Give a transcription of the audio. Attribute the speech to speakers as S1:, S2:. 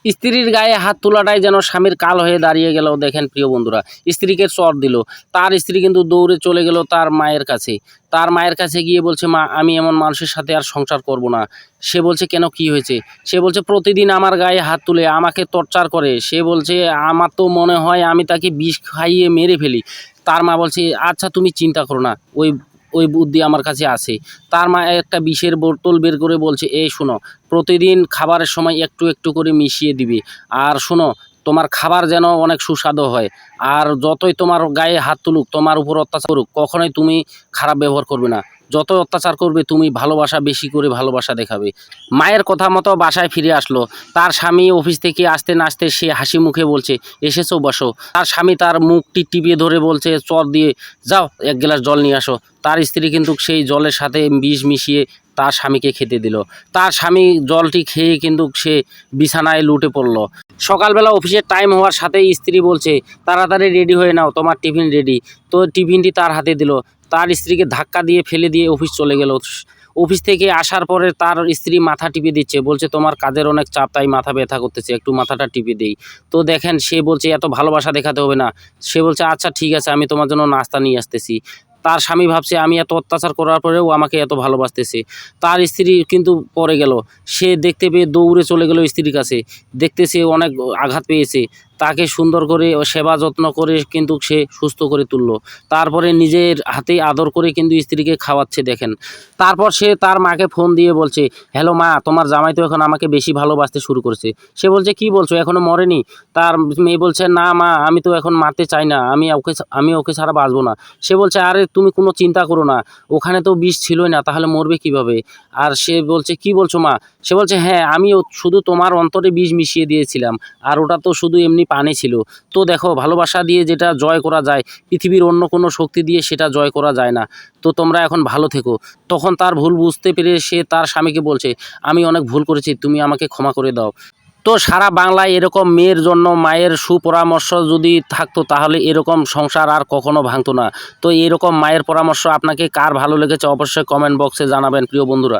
S1: স্ত্রীর গায়ে হাত তোলাটাই যেন স্বামীর কাল হয়ে দাঁড়িয়ে গেল। দেখেন প্রিয় বন্ধুরা, স্ত্রীকে চর দিল। তার স্ত্রী কিন্তু দৌড়ে চলে গেল তার মায়ের কাছে। তার মায়ের কাছে গিয়ে বলছে, মা আমি এমন মানুষের সাথে আর সংসার করব না। সে বলছে, কেন, কি হয়েছে? সে বলছে, প্রতিদিন আমার গায়ে হাত তুলে আমাকে টর্চার করে। সে বলছে, আমার তো মনে হয় আমি তাকে বিষ খাইয়ে মেরে ফেলি। তার মা বলছে, আচ্ছা তুমি চিন্তা করো না, ওই ওই বুদ্ধি আমার কাছে আছে। তার মা একটা বিষের বোতল বের করে বলছে, এই শোনো, প্রতিদিন খাবারের সময় একটু একটু করে মিশিয়ে দিবে। আর শোনো, তোমার খাবার যেন অনেক সুস্বাদু হয়। আর যতই তোমার গায়ে হাত তুলুক, তোমার উপর অত্যাচার করুক, কখনোই তুমি খারাপ ব্যবহার করবে না। যত অত্যাচার করবে তুমি ভালোবাসা বেশি করে ভালোবাসা দেখাবে। মায়ের কথা মতো বাসায় ফিরে আসলো। তার স্বামী অফিস থেকে আসতে না আসতে সে হাসি মুখে বলছে, এসেছো, বসো। তার স্বামী তার মুখটি টিপিয়ে ধরে বলছে, চর দিয়ে, যাও এক গ্লাস জল নিয়ে আসো। তার স্ত্রী কিন্তু সেই জলের সাথে বিষ মিশিয়ে তার স্বামীকে খেতে দিল। তার স্বামী জলটি খেয়ে কিন্তু সে বিছানায় লুটে পড়ল। সকালবেলা অফিসের টাইম হওয়ার সাথেই স্ত্রী বলছে, তাড়াতাড়ি রেডি হয়ে নাও, তোমার টিফিন রেডি। তো টিফিনটি তার হাতে দিল। তার স্ত্রীকে ধাক্কা দিয়ে ফেলে দিয়ে অফিস চলে গেল। অফিস থেকে আসার পরে তার স্ত্রী মাথা টিপে দিচ্ছে, বলছে তোমার কাজের অনেক চাপ, তাই মাথা ব্যথা করতেছে, একটু মাথাটা টিপে দেই। তো দেখেন সে বলছে, এত ভালোবাসা দেখাতে হবে না। সে বলছে, আচ্ছা ঠিক আছে, আমি তোমার জন্য নাস্তা নিয়ে আসতেছি। তার স্বামী ভাবছে, আমি এত অত্যাচার করার পরেও আমাকে এত ভালোবাসতেছে। তার স্ত্রী কিন্তু পড়ে গেল। সে দেখতে পেয়ে দৌড়ে চলে গেল স্ত্রীর কাছে। দেখতেছে অনেক আঘাত পেয়েছে। তাকে সুন্দর করে সেবা যত্ন করে কিন্তু সে সুস্থ করে তুললো। তারপরে নিজের হাতেই আদর করে কিন্তু স্ত্রীকে খাওয়াচ্ছে দেখেন। তারপর সে তার মাকে ফোন দিয়ে বলছে, হ্যালো মা, তোমার জামাই তো এখন আমাকে বেশি ভালোবাসতে শুরু করেছে। সে বলছে, কি বলছো, এখনো মরেনি? তার মেয়ে বলছে, না মা, আমি তো এখন মারতে চাই না, আমি ওকে ছাড়া বাঁচবো না। সে বলছে, আরে তুমি কোনো চিন্তা করো না, ওখানে তো বিষ ছিলই না, তাহলে মরবে কিভাবে? আর সে বলছে, কি বলছো মা? সে বলছে, হ্যাঁ, আমি শুধু তোমার অন্তরে বিষ মিশিয়ে দিয়েছিলাম, আর ওটা তো শুধু এমনি পানি ছিল। তো দেখো, ভালোবাসা দিয়ে যেটা জয় করা যায়, পৃথিবীর অন্য কোনো শক্তি দিয়ে সেটা জয় করা যায় না। তো তোমরা এখন ভালো থেকো। তখন তার ভুল বুঝতে পেরে সে তার স্বামীকে বলছে, আমি অনেক ভুল করেছি, তুমি আমাকে ক্ষমা করে দাও। তো সারা বাংলায় এরকম মেয়ের জন্য মায়ের সুপরামর্শ যদি থাকতো, তাহলে এরকম সংসার আর কখনো ভাঙতো না। তো এরকম মায়ের পরামর্শ আপনাকে কার ভালো লেগেছে অবশ্যই কমেন্ট বক্সে জানাবেন প্রিয় বন্ধুরা।